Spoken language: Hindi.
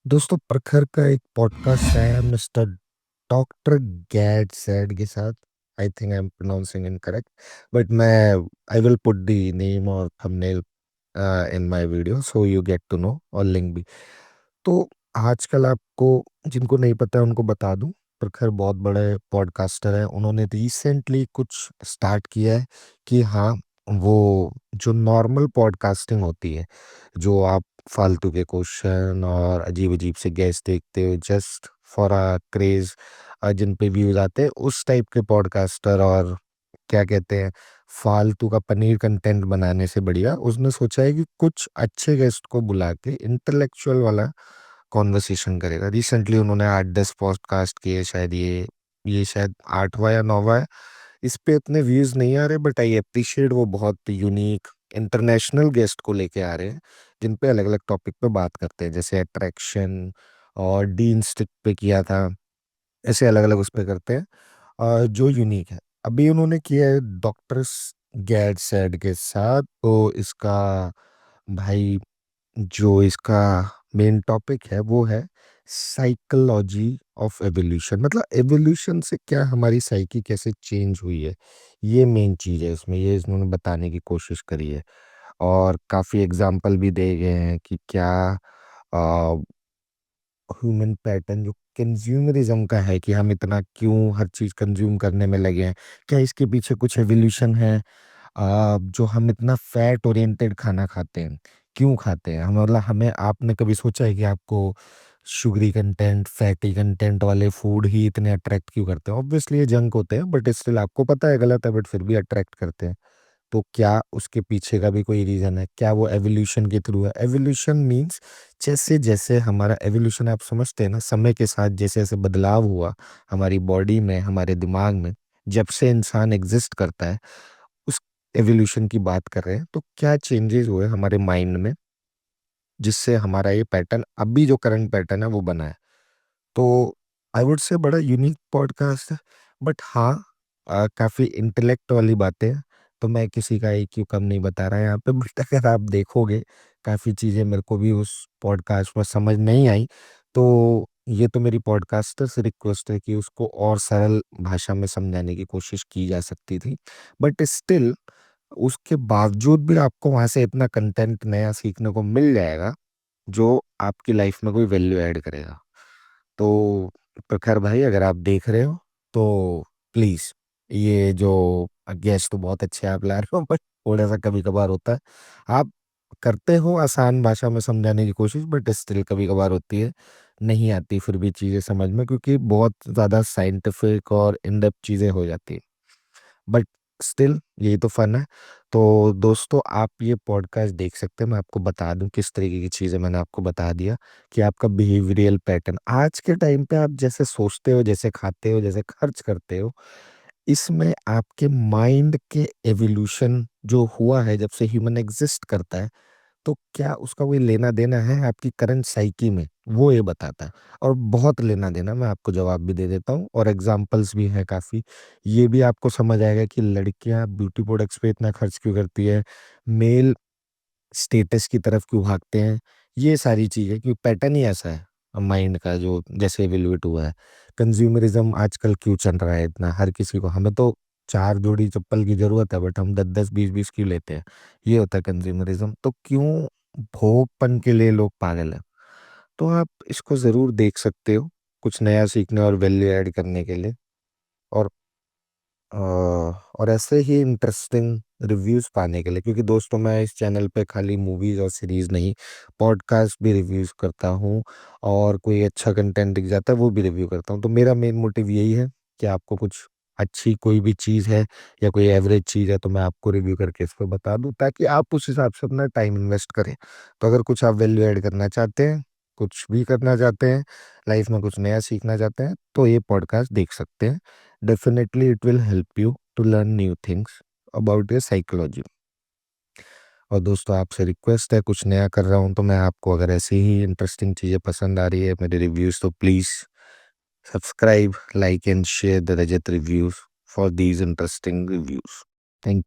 दोस्तों प्रखर का एक पॉडकास्ट है मिस्टर डॉक्टर गैड सैड के साथ। I think I am pronouncing incorrect, but मैं I will put the name और thumbnail in my video so you get to know, और लिंक भी। तो आजकल आपको जिनको नहीं पता है उनको बता दूं, प्रखर बहुत बड़े पॉडकास्टर हैं। उन्होंने रिसेंटली कुछ स्टार्ट किया है कि हाँ, वो जो नॉर्मल पॉडकास्टिंग होती है, जो आप फालतू के क्वेश्चन और अजीब अजीब से गेस्ट देखते हो जस्ट फॉर अ क्रेज, जिन पे व्यूज आते हैं, उस टाइप के पॉडकास्टर और क्या कहते हैं, फालतू का पनीर कंटेंट बनाने से बढ़िया उसने सोचा है कि कुछ अच्छे गेस्ट को बुला के इंटेलेक्चुअल वाला कॉन्वर्सेशन करेगा। रिसेंटली उन्होंने 8-10 पॉडकास्ट किए, शायद ये शायद 8वां या 9वां है। इस पे इतने व्यूज नहीं आ रहे, बट आई अप्रिशिएट वो बहुत यूनिक इंटरनेशनल गेस्ट को लेके आ रहे हैं, जिन पे अलग अलग टॉपिक पे बात करते हैं, जैसे अट्रैक्शन और डीन स्टिक पे किया था। ऐसे अलग अलग उस पे करते हैं जो यूनिक है। अभी उन्होंने किया है डॉक्टर गैड सैड के साथ, तो इसका भाई जो इसका मेन टॉपिक है वो है साइकोलॉजी ऑफ एवोल्यूशन। मतलब एवोल्यूशन से क्या हमारी साइकी कैसे चेंज हुई है, ये मेन चीज़ है उसमें, ये इन्होंने बताने की कोशिश करी है। और काफ़ी एग्जाम्पल भी दे गए हैं कि क्या ह्यूमन पैटर्न जो कंज्यूमरिज्म का है, कि हम इतना क्यों हर चीज़ कंज्यूम करने में लगे हैं, क्या इसके पीछे कुछ एवोल्यूशन है। जो हम इतना फैट ओरिएंटेड खाना खाते हैं, क्यों खाते हैं हम, मतलब हमें, आपने कभी सोचा है कि आपको शुगरी कंटेंट फैटी कंटेंट वाले फूड ही इतने अट्रैक्ट क्यों करते हैं? ऑब्वियसली ये जंक होते हैं, बट स्टिल आपको पता है गलत है, बट फिर भी अट्रैक्ट करते हैं। तो क्या उसके पीछे का भी कोई रीजन है? क्या वो एवोल्यूशन के थ्रू है? एवोल्यूशन मींस जैसे जैसे हमारा एवोल्यूशन, आप समझते हैं ना, समय के साथ जैसे जैसे बदलाव हुआ हमारी बॉडी में, हमारे दिमाग में, जब से इंसान एग्जिस्ट करता है, उस एवोल्यूशन की बात कर रहे हैं। तो क्या चेंजेस हुए हमारे माइंड में जिससे हमारा ये पैटर्न, अभी जो करंट पैटर्न है, वो बना है। तो आई वुड से बड़ा यूनिक पॉडकास्ट है। बट हाँ, काफ़ी इंटेलेक्ट वाली बातें हैं। तो मैं किसी का IQ कम नहीं बता रहा यहाँ पे, बट अगर आप देखोगे काफ़ी चीज़ें मेरे को भी उस पॉडकास्ट में समझ नहीं आई। तो ये तो मेरी पॉडकास्टर से रिक्वेस्ट है कि उसको और सरल भाषा में समझाने की कोशिश की जा सकती थी। बट स्टिल उसके बावजूद भी आपको वहाँ से इतना कंटेंट नया सीखने को मिल जाएगा जो आपकी लाइफ में कोई वैल्यू ऐड करेगा। तो प्रखर भाई, अगर आप देख रहे हो तो प्लीज, ये जो गेस्ट तो बहुत अच्छे आप ला रहे हो, बट थोड़ा सा कभी कभार होता है, आप करते हो आसान भाषा में समझाने की कोशिश, बट स्टिल कभी कभार होती है, नहीं आती फिर भी चीजें समझ में, क्योंकि बहुत ज्यादा साइंटिफिक और इन डेप्थ चीजें हो जाती है। बट स्टिल यही तो फन है। तो दोस्तों, आप ये पॉडकास्ट देख सकते हैं। मैं आपको बता दूं किस तरीके की चीज़ें मैंने आपको बता दिया, कि आपका बिहेवियरल पैटर्न आज के टाइम पे, आप जैसे सोचते हो, जैसे खाते हो, जैसे खर्च करते हो, इसमें आपके माइंड के एवोल्यूशन जो हुआ है जब से ह्यूमन एग्जिस्ट करता है, तो क्या उसका कोई लेना देना है आपकी करंट साइकी में, वो ये बताता है। और बहुत लेना देना, मैं आपको जवाब भी दे देता हूँ, और एग्जाम्पल्स भी हैं काफ़ी। ये भी आपको समझ आएगा कि लड़कियां ब्यूटी प्रोडक्ट्स पे इतना खर्च क्यों करती है, मेल स्टेटस की तरफ क्यों भागते हैं। ये सारी चीज़ें, क्योंकि पैटर्न ही ऐसा है माइंड का, जो जैसे एवेल्युएट हुआ है। कंज्यूमरिज्म आजकल क्यों चल रहा है इतना, हर किसी को, हमें तो 4 जोड़ी चप्पल की जरूरत है, बट हम 10-10 20-20 की लेते हैं। ये होता है कंज्यूमरिज्म। तो क्यों भोगपन के लिए लोग पागल हैं। तो आप इसको जरूर देख सकते हो, कुछ नया सीखने और वैल्यू ऐड करने के लिए। और और ऐसे ही इंटरेस्टिंग रिव्यूज पाने के लिए, क्योंकि दोस्तों मैं इस चैनल पे खाली मूवीज और सीरीज नहीं, पॉडकास्ट भी रिव्यूज करता हूँ, और कोई अच्छा कंटेंट दिख जाता है वो भी रिव्यू करता हूँ। तो मेरा मेन मोटिव यही है कि आपको कुछ अच्छी कोई भी चीज़ है या कोई एवरेज चीज़ है, तो मैं आपको रिव्यू करके इस पर बता दूँ, ताकि आप उस हिसाब से अपना टाइम इन्वेस्ट करें। तो अगर कुछ आप वैल्यू ऐड करना चाहते हैं, कुछ भी करना चाहते हैं, लाइफ में कुछ नया सीखना चाहते हैं, तो ये पॉडकास्ट देख सकते हैं। Definitely, it will help you to learn new things about your psychology. और दोस्तों, आपसे रिक्वेस्ट है, कुछ नया कर रहा हूँ तो मैं आपको, अगर ऐसी ही इंटरेस्टिंग चीज़ें पसंद आ रही है मेरे रिव्यूज़, तो please subscribe, like and share the Rajat reviews for these interesting reviews. Thank